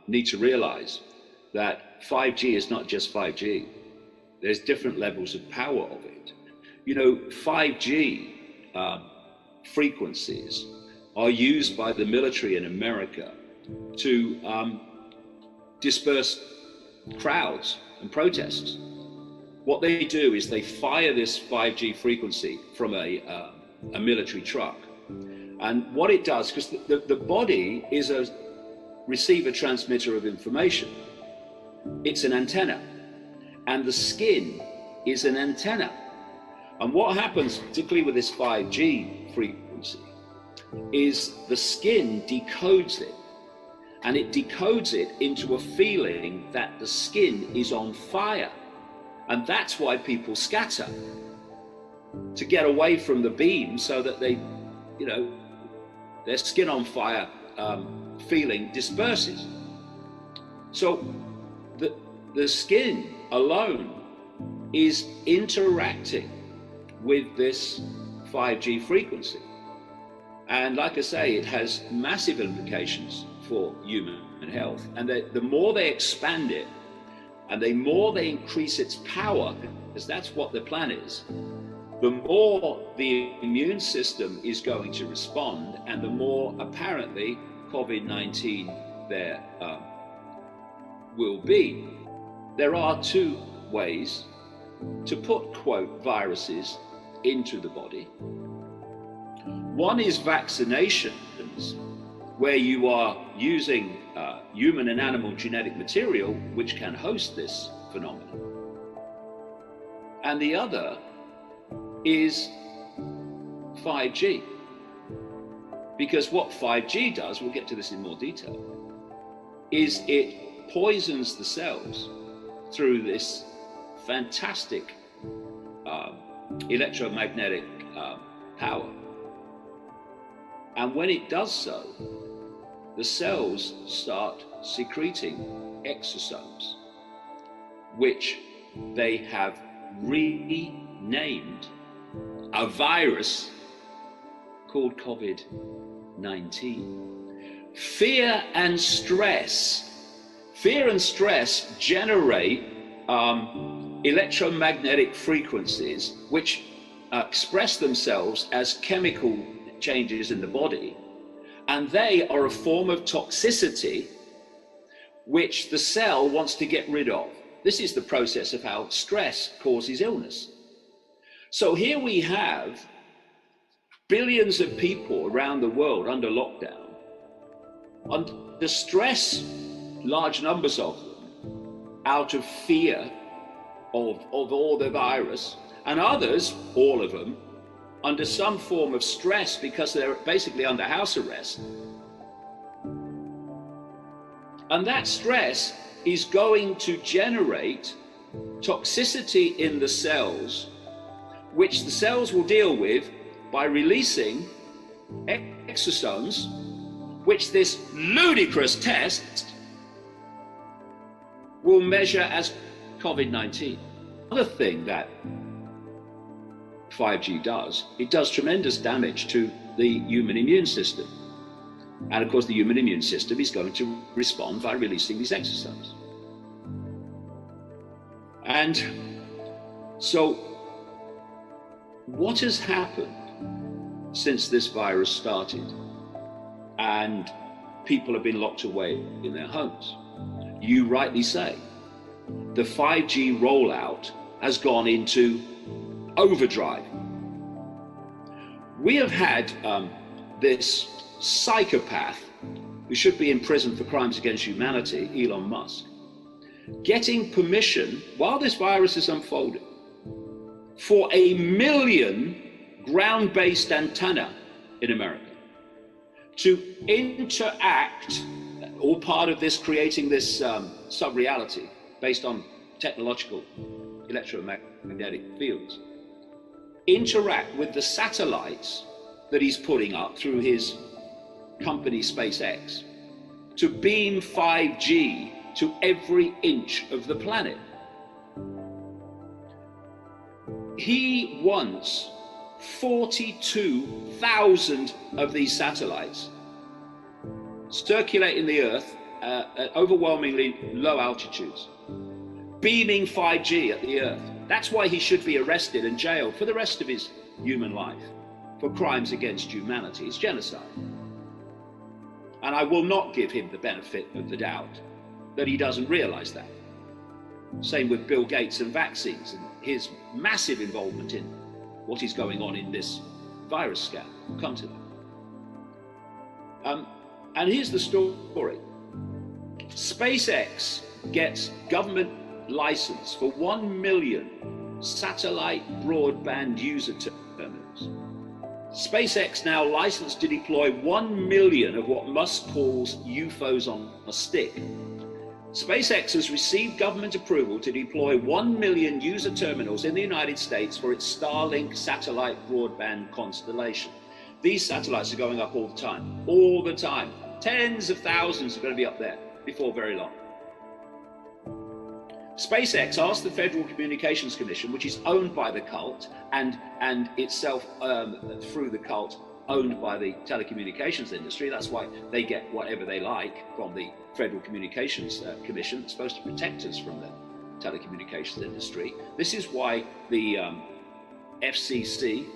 Need to realize that 5G is not just 5G. There's different levels of power of it. You know, 5G frequencies are used by the military in America to disperse crowds and protests. What they do is they fire this 5G frequency from a military truck. And what it does, because the body is a receiver transmitter of information. It's an antenna, and the skin is an antenna. And what happens, particularly with this 5G frequency, is the skin decodes it, and it decodes it into a feeling that the skin is on fire. And that's why people scatter, to get away from the beam, so that they, you know, their skin on fire feeling disperses. So the skin alone is interacting with this 5G frequency. And like I say, it has massive implications for human health. And the more they expand it, and the more they increase its power, because that's what the plan is, the more the immune system is going to respond, and the more apparently COVID-19 there will be. There are two ways to put, quote, viruses into the body. One is vaccinations, where you are using human and animal genetic material which can host this phenomenon. And the other is 5G. Because what 5G does, we'll get to this in more detail, is it poisons the cells through this fantastic electromagnetic power. And when it does so, the cells start secreting exosomes, which they have renamed a virus called COVID-19. Fear and stress generate electromagnetic frequencies which express themselves as chemical changes in the body, and they are a form of toxicity which the cell wants to get rid of. This is the process of how stress causes illness. So here we have billions of people around the world under lockdown, under stress, large numbers of them, out of fear of all the virus, and others, all of them, under some form of stress because they're basically under house arrest. And that stress is going to generate toxicity in the cells, which the cells will deal with by releasing exosomes, which this ludicrous test will measure as COVID-19. Another thing that 5G does, it does tremendous damage to the human immune system. And of course, the human immune system is going to respond by releasing these exosomes. And so what has happened since this virus started and people have been locked away in their homes? You rightly say, the 5G rollout has gone into overdrive. We have had this psychopath who should be in prison for crimes against humanity, Elon Musk, getting permission while this virus is unfolding for 1 million ground-based antenna in America to interact, all part of this creating this sub-reality based on technological electromagnetic fields, interact with the satellites that he's putting up through his company SpaceX to beam 5G to every inch of the planet. He wants 42,000 of these satellites circulating the Earth at overwhelmingly low altitudes, beaming 5G at the Earth. That's why he should be arrested and jailed for the rest of his human life for crimes against humanity. It's genocide. And I will not give him the benefit of the doubt that he doesn't realize that. Same with Bill Gates and vaccines and his massive involvement in what is going on in this virus scam. We'll come to that. And here's the story. SpaceX gets government license for 1 million satellite broadband user terminals. SpaceX now licensed to deploy 1 million of what Musk calls UFOs on a stick. SpaceX has received government approval to deploy 1 million user terminals in the United States for its Starlink satellite broadband constellation. These satellites are going up all the time, all the time. Tens of thousands are going to be up there before very long. SpaceX asked the Federal Communications Commission, which is owned by the cult and itself through the cult owned by the telecommunications industry. That's why they get whatever they like from the Federal Communications Commission. It's supposed to protect us from the telecommunications industry. This is why the FCC,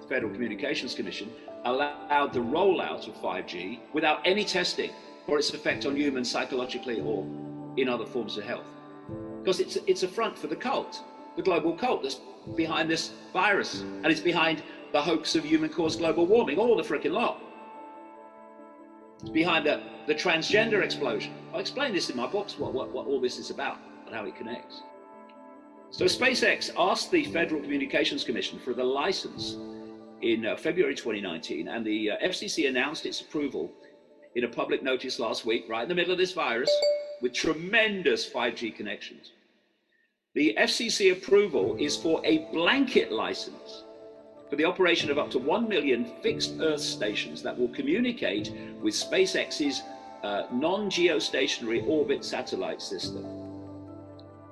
Federal Communications Commission, allowed the rollout of 5G without any testing for its effect on humans psychologically or in other forms of health. Because it's a front for the cult, the global cult that's behind this virus, and it's behind the hoax of human-caused global warming, all the frickin' lot. It's behind the transgender explosion. I explain this in my books, what all this is about and how it connects. So SpaceX asked the Federal Communications Commission for the license in February 2019, and the FCC announced its approval in a public notice last week, right in the middle of this virus, with tremendous 5G connections. The FCC approval is for a blanket license for the operation of up to 1 million fixed Earth stations that will communicate with SpaceX's non-geostationary orbit satellite system.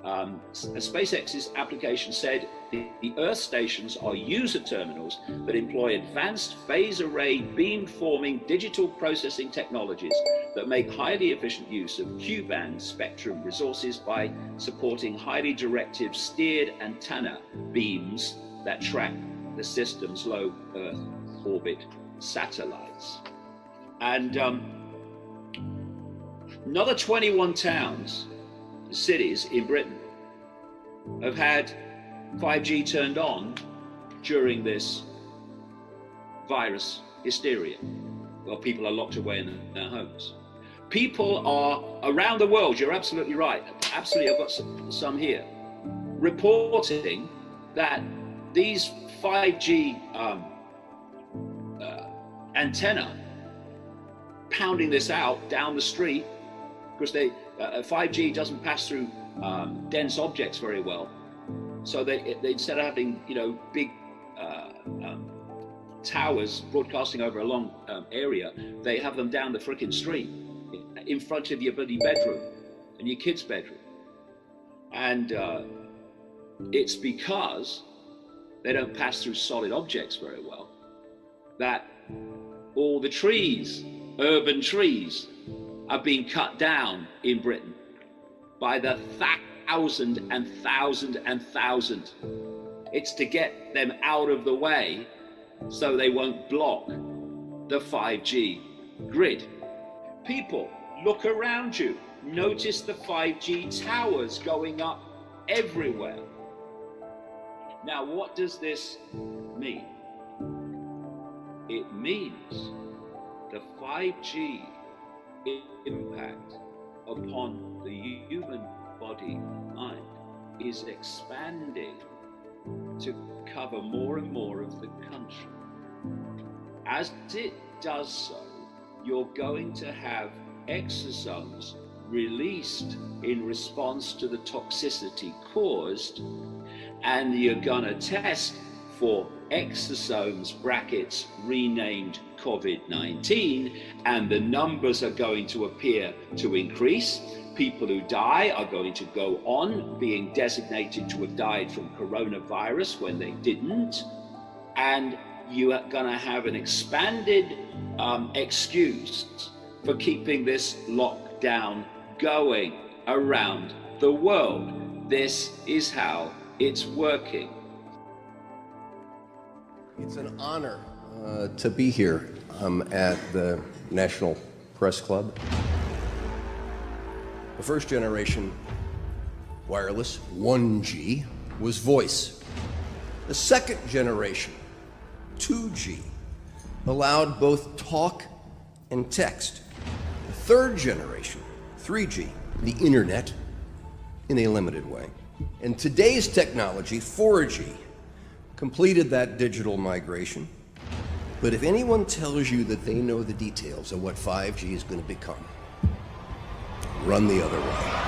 SpaceX's application said the Earth stations are user terminals that employ advanced phase array beam-forming digital processing technologies that make highly efficient use of Q-band spectrum resources by supporting highly directive steered antenna beams that track the system's low Earth orbit satellites. And another 21 towns, cities in Britain have had 5G turned on during this virus hysteria, while people are locked away in their homes. People are around the world, you're absolutely right, absolutely, I've got some here, reporting that these 5G antenna pounding this out down the street, because 5G doesn't pass through dense objects very well. So they instead of having big towers broadcasting over a long area, they have them down the frickin' street in front of your bloody bedroom and your kid's bedroom. And it's because they don't pass through solid objects very well that all the trees, urban trees, are being cut down in Britain by the thousand and thousand and thousand. It's to get them out of the way so they won't block the 5G grid. People, look around you. Notice the 5G towers going up everywhere. Now, what does this mean? It means the 5G impact upon the human body mind is expanding to cover more and more of the country. As it does so, you're going to have exosomes released in response to the toxicity caused, and you're gonna test for exosomes brackets renamed COVID-19, and the numbers are going to appear to increase. People who die are going to go on being designated to have died from coronavirus when they didn't. And you are going to have an expanded excuse for keeping this lockdown going around the world. This is how it's working. It's an honor to be here at the National Press Club. The first generation wireless, 1G, was voice. The second generation, 2G, allowed both talk and text. The third generation, 3G, the internet, in a limited way. And today's technology, 4G, completed that digital migration. But if anyone tells you that they know the details of what 5G is going to become, run the other way.